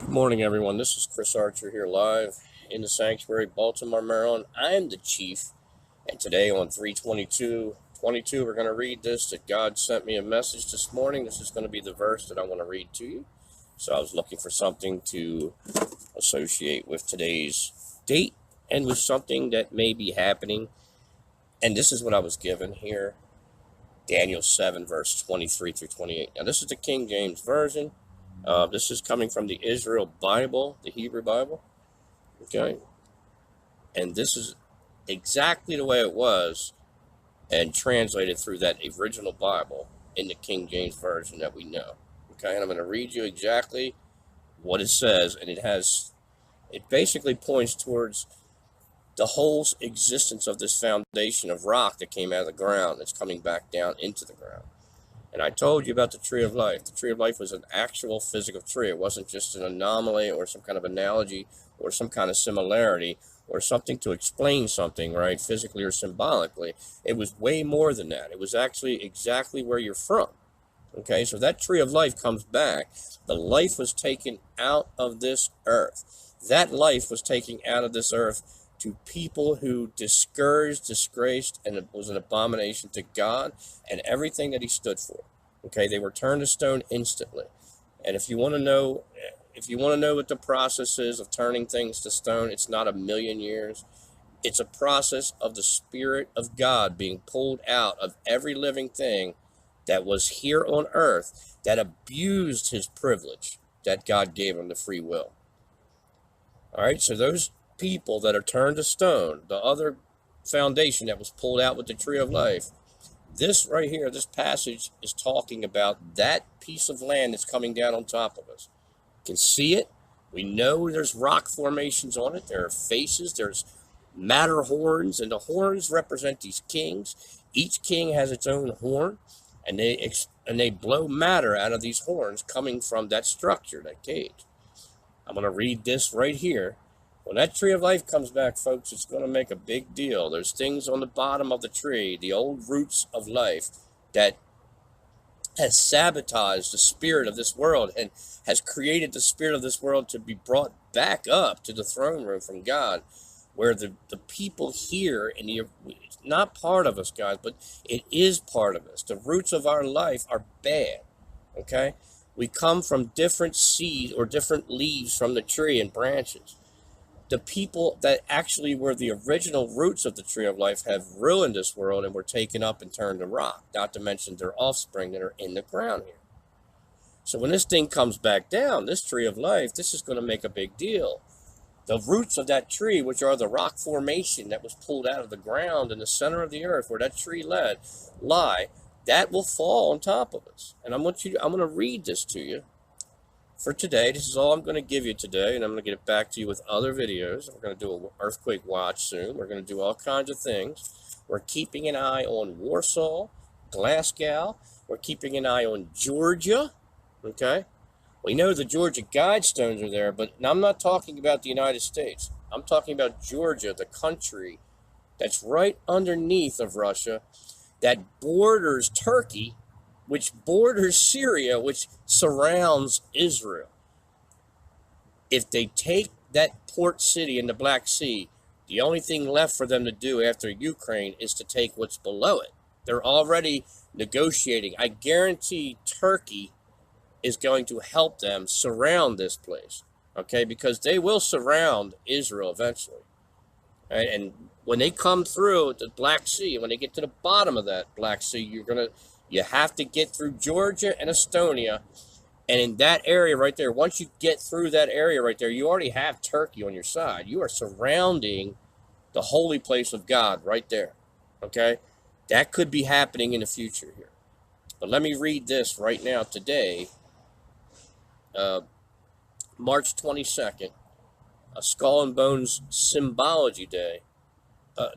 Good morning, everyone. This is Chris Archer here live in the sanctuary, Baltimore, Maryland. I am the chief, and today on 3:22:22, we're going to read this, that God sent me a message this morning. This is going to be the verse that I want to read to you. So I was looking for something to associate with today's date and with something that may be happening. And this is what I was given here, Daniel 7, verse 23 through 28. Now, this is the King James Version. This is coming from the Israel Bible, the Hebrew Bible, okay? And this is exactly the way it was and translated through that original Bible in the King James Version that we know, okay? And I'm going to read you exactly what it says, and it basically points towards the whole existence of this foundation of rock that came out of the ground that's coming back down into the ground. And I told you about the tree of life. The tree of life was an actual physical tree. It wasn't just an anomaly or some kind of analogy or some kind of similarity or something to explain something, right, physically or symbolically. It was way more than that. It was actually exactly where you're from. Okay, so that tree of life comes back. The life was taken out of this earth. That life was taken out of this earth to people who discouraged, disgraced, and it was an abomination to God and everything that he stood for. Okay, they were turned to stone instantly. And if you want to know what the process is of turning things to stone, it's not a million years. It's a process of the Spirit of God being pulled out of every living thing that was here on earth that abused his privilege that God gave him, the free will. All right, so those people that are turned to stone, the other foundation that was pulled out with the tree of life, this right here, this passage is talking about that piece of land that's coming down on top of us. You can see it. We know there's rock formations on it. There are faces. There's matter horns, and the horns represent these kings. Each king has its own horn, and they blow matter out of these horns coming from that structure, that cage. I'm going to read this right here. When that tree of life comes back, folks, it's going to make a big deal. There's things on the bottom of the tree, the old roots of life, that has sabotaged the spirit of this world and has created the spirit of this world to be brought back up to the throne room from God, where the people here it's not part of us, guys, but it is part of us. The roots of our life are bad, okay? We come from different seeds or different leaves from the tree and branches. The people that actually were the original roots of the tree of life have ruined this world and were taken up and turned to rock, not to mention their offspring that are in the ground here. So when this thing comes back down, this tree of life, this is going to make a big deal. The roots of that tree, which are the rock formation that was pulled out of the ground in the center of the earth where that tree lie, that will fall on top of us. And I'm going to read this to you. For today, this is all I'm going to give you today, and I'm going to get it back to you with other videos. We're going to do an earthquake watch soon. We're going to do all kinds of things. We're keeping an eye on Warsaw, Glasgow. We're keeping an eye on Georgia, okay? We know the Georgia Guidestones are there, but I'm not talking about the United States. I'm talking about Georgia, the country that's right underneath of Russia, that borders Turkey, which borders Syria, which surrounds Israel. If they take that port city in the Black Sea, the only thing left for them to do after Ukraine is to take what's below it. They're already negotiating. I guarantee Turkey is going to help them surround this place, okay? Because they will surround Israel eventually. Right? And when they come through the Black Sea, when they get to the bottom of that Black Sea, you have to get through Georgia and Estonia. And in that area right there, once you get through that area right there, you already have Turkey on your side. You are surrounding the holy place of God right there. Okay? That could be happening in the future here. But let me read this right now today, March 22nd, a Skull and Bones Symbology Day.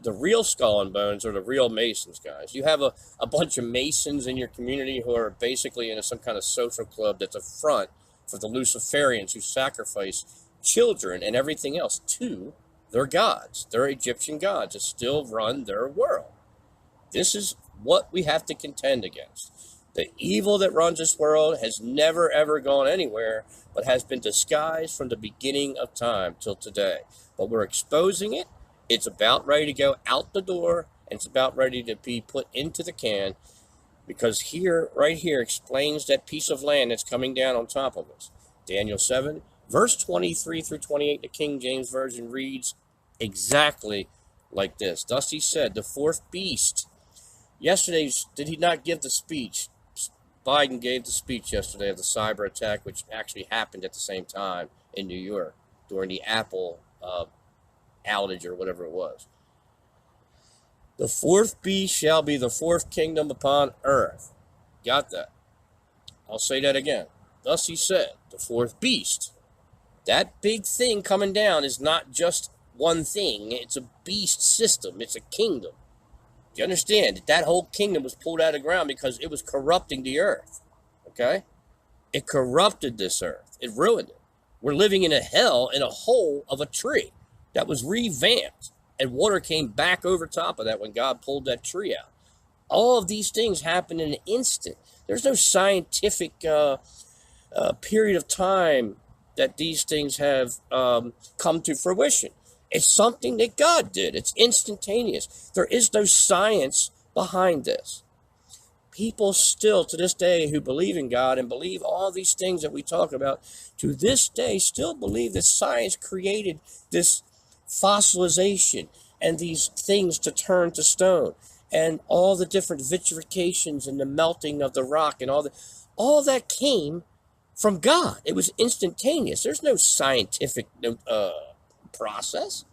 The real Skull and Bones are the real Masons, guys. You have a bunch of Masons in your community who are basically in some kind of social club that's a front for the Luciferians who sacrifice children and everything else to their gods, their Egyptian gods, that still run their world. This is what we have to contend against. The evil that runs this world has never ever gone anywhere, but has been disguised from the beginning of time till today. But we're exposing it. It's about ready to go out the door, and it's about ready to be put into the can, because here, right here, explains that piece of land that's coming down on top of us. Daniel 7, verse 23 through 28, the King James Version reads exactly like this. Thus he said, the fourth beast. Yesterday, did he not give the speech? Biden gave the speech yesterday of the cyber attack, which actually happened at the same time in New York during the Apple outage or whatever it was. The fourth beast shall be the fourth kingdom upon earth. Got that? I'll say that again. Thus he said, the fourth beast. That big thing coming down is not just one thing. It's a beast system. It's a kingdom. Do you understand that that whole kingdom was pulled out of the ground because it was corrupting the earth? Okay? It corrupted this earth. It ruined it. We're living in a hell, in a hole of a tree that was revamped. And water came back over top of that when God pulled that tree out. All of these things happen in an instant. There's no scientific period of time that these things have come to fruition. It's something that God did. It's instantaneous. There is no science behind this. People still, to this day, who believe in God and believe all these things that we talk about, to this day still believe that science created this fossilization and these things to turn to stone and all the different vitrifications and the melting of the rock and all that came from God. It was instantaneous. There's no scientific process.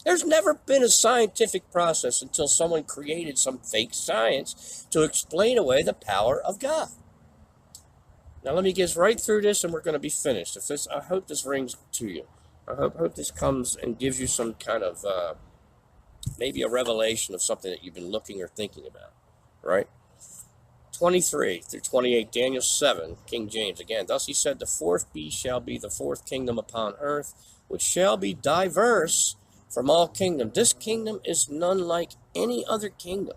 There's never been a scientific process until someone created some fake science to explain away the power of God. Now let me get right through this and we're going to be finished. I hope this rings to you. I hope this comes and gives you some kind of maybe a revelation of something that you've been looking or thinking about, right? 23 through 28, Daniel 7, King James again. Thus he said, the fourth beast shall be the fourth kingdom upon earth, which shall be diverse from all kingdom. This kingdom is none like any other kingdom,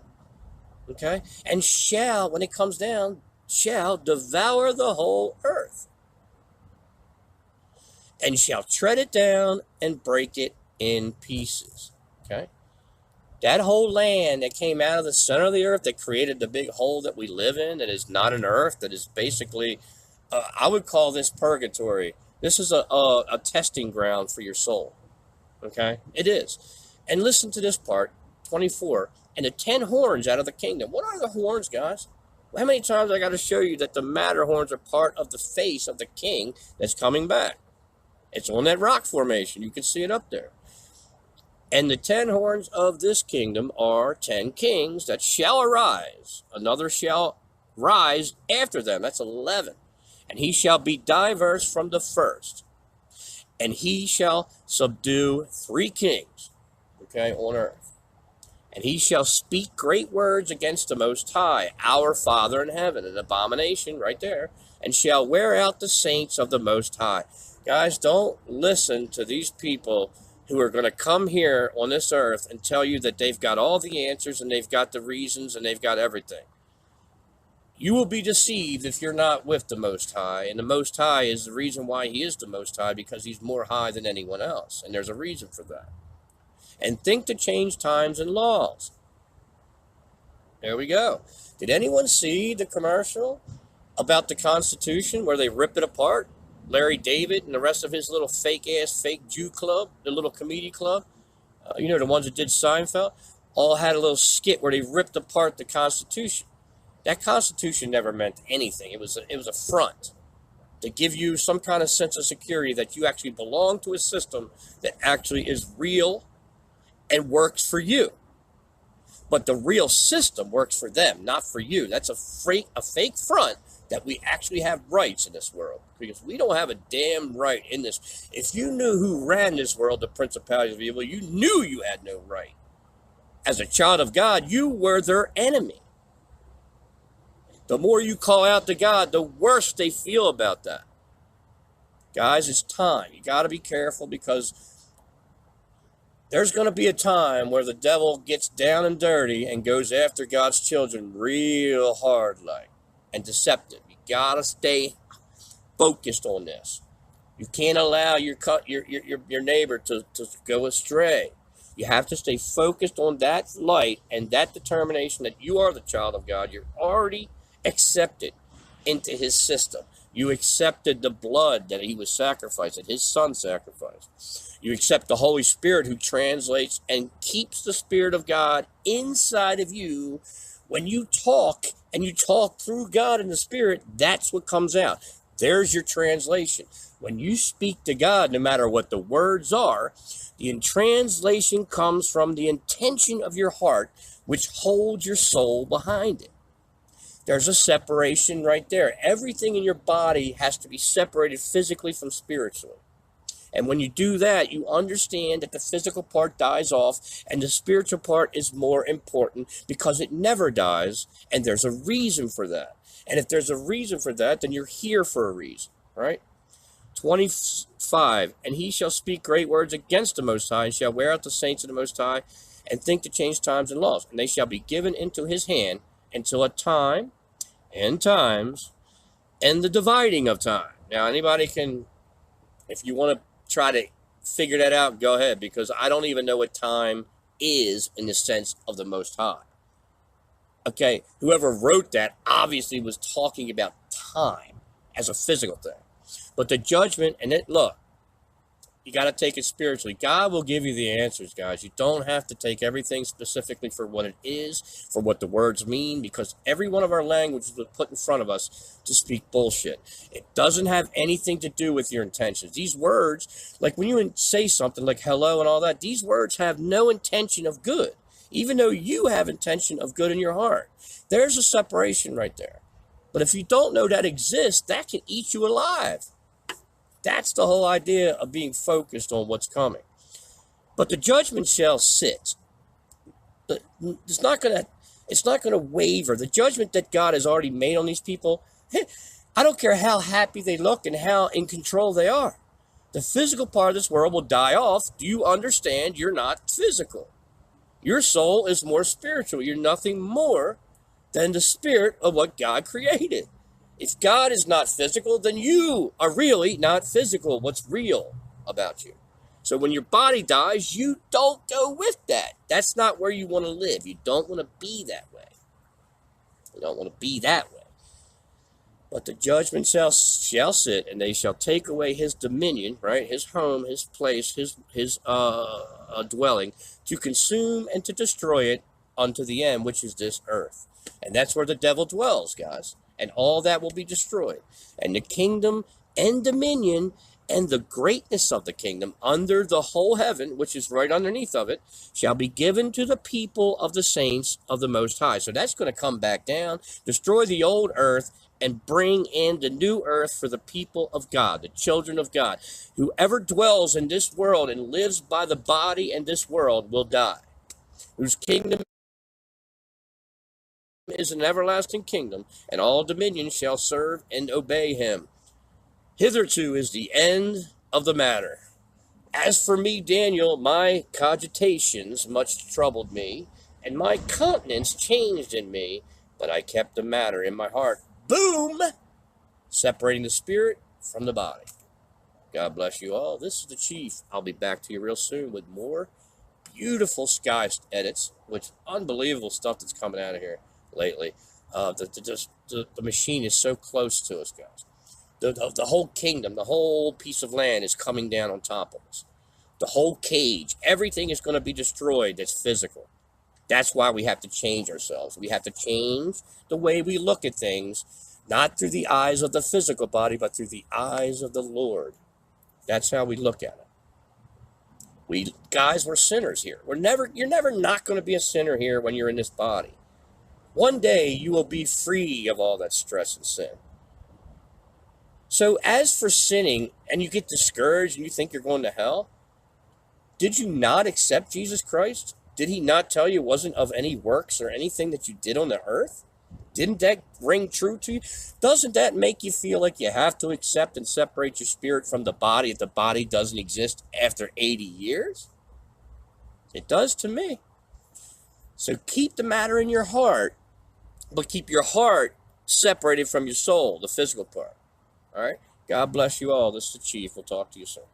okay? And shall, when it comes down, shall devour the whole earth, and shall tread it down and break it in pieces, okay? That whole land that came out of the center of the earth that created the big hole that we live in, that is not an earth, that is basically, I would call this purgatory. This is a testing ground for your soul, okay? It is. And listen to this part, 24, and the 10 horns out of the kingdom. What are the horns, guys? How many times I got to show you that the matter horns are part of the face of the king that's coming back? It's on that rock formation. You can see it up there. And the 10 horns of this kingdom are 10 kings that shall arise. Another shall rise after them. That's 11. And he shall be diverse from the first. And he shall subdue 3 kings, okay, on earth. And he shall speak great words against the Most High, our Father in heaven, an abomination right there, and shall wear out the saints of the Most High. Guys, don't listen to these people who are going to come here on this earth and tell you that they've got all the answers and they've got the reasons and they've got everything. You will be deceived if you're not with the Most High. And the Most High is the reason why he is the Most High, because he's more high than anyone else. And there's a reason for that. And think to change times and laws. There we go. Did anyone see the commercial about the Constitution where they rip it apart? Larry David and the rest of his little fake Jew club, the little comedy club, you know, the ones that did Seinfeld, all had a little skit where they ripped apart the Constitution. That Constitution never meant anything. It was a front to give you some kind of sense of security that you actually belong to a system that actually is real and works for you. But the real system works for them, not for you. That's a fake front that we actually have rights in this world, because we don't have a damn right in this. If you knew who ran this world, the principalities of evil, you knew you had no right. As a child of God, you were their enemy. The more you call out to God, the worse they feel about that. Guys, it's time. You got to be careful, because there's going to be a time where the devil gets down and dirty and goes after God's children real hard like. and deceptive. You got to stay focused on this. You can't allow your neighbor to go astray. You have to stay focused on that light and that determination that you are the child of God. You're already accepted into his system. You accepted the blood that he was sacrificed, that his son sacrificed. You accept the Holy Spirit who translates and keeps the Spirit of God inside of you. When you talk and you talk through God and the Spirit, that's what comes out. There's your translation. When you speak to God, no matter what the words are, the translation comes from the intention of your heart, which holds your soul behind it. There's a separation right there. Everything in your body has to be separated physically from spiritually. And when you do that, you understand that the physical part dies off and the spiritual part is more important because it never dies, and there's a reason for that. And if there's a reason for that, then you're here for a reason, right? 25, and he shall speak great words against the Most High, and shall wear out the saints of the Most High, and think to change times and laws. And they shall be given into his hand until a time and times and the dividing of time. Now, anybody can, if you want to try to figure that out, go ahead, because I don't even know what time is in the sense of the Most High. Okay, whoever wrote that obviously was talking about time as a physical thing. But the judgment, and it, look, you got to take it spiritually. God will give you the answers, guys. You don't have to take everything specifically for what it is, for what the words mean, because every one of our languages was put in front of us to speak bullshit. It doesn't have anything to do with your intentions. These words, like when you say something like hello and all that, these words have no intention of good, even though you have intention of good in your heart. There's a separation right there. But if you don't know that exists, that can eat you alive. That's the whole idea of being focused on what's coming. But the judgment shall sit. It's not going to waver. The judgment that God has already made on these people, I don't care how happy they look and how in control they are. The physical part of this world will die off. Do you understand? You're not physical. Your soul is more spiritual. You're nothing more than the spirit of what God created. If God is not physical, then you are really not physical. What's real about you? So when your body dies, you don't go with that. That's not where you want to live. You don't want to be that way. You don't want to be that way. But the judgment shall sit, and they shall take away his dominion, right? His home, his place, his dwelling, to consume and to destroy it unto the end, which is this earth. And that's where the devil dwells, guys. And all that will be destroyed. And the kingdom and dominion and the greatness of the kingdom under the whole heaven, which is right underneath of it, shall be given to the people of the saints of the Most High. So that's going to come back down, destroy the old earth, and bring in the new earth for the people of God, the children of God. Whoever dwells in this world and lives by the body in this world will die. Whose kingdom is an everlasting kingdom, and all dominions shall serve and obey him. Hitherto is the end of the matter. As for me, Daniel, my cogitations much troubled me, and my countenance changed in me, but I kept the matter in my heart. Boom! Separating the spirit from the body. God bless you all. This is the Chief. I'll be back to you real soon with more beautiful sky edits, which unbelievable stuff that's coming out of here lately. The machine is so close to us, guys. The whole kingdom, the whole piece of land is coming down on top of us. The whole cage, everything is going to be destroyed that's physical. That's why we have to change ourselves. We have to change the way we look at things, not through the eyes of the physical body, but through the eyes of the Lord. That's how we look at it. We're sinners here. You're never not going to be a sinner here when you're in this body. One day you will be free of all that stress and sin. So as for sinning, and you get discouraged and you think you're going to hell, did you not accept Jesus Christ? Did he not tell you it wasn't of any works or anything that you did on the earth? Didn't that ring true to you? Doesn't that make you feel like you have to accept and separate your spirit from the body if the body doesn't exist after 80 years? It does to me. So keep the matter in your heart, but keep your heart separated from your soul, the physical part. All right? God bless you all. This is the Chief. We'll talk to you soon.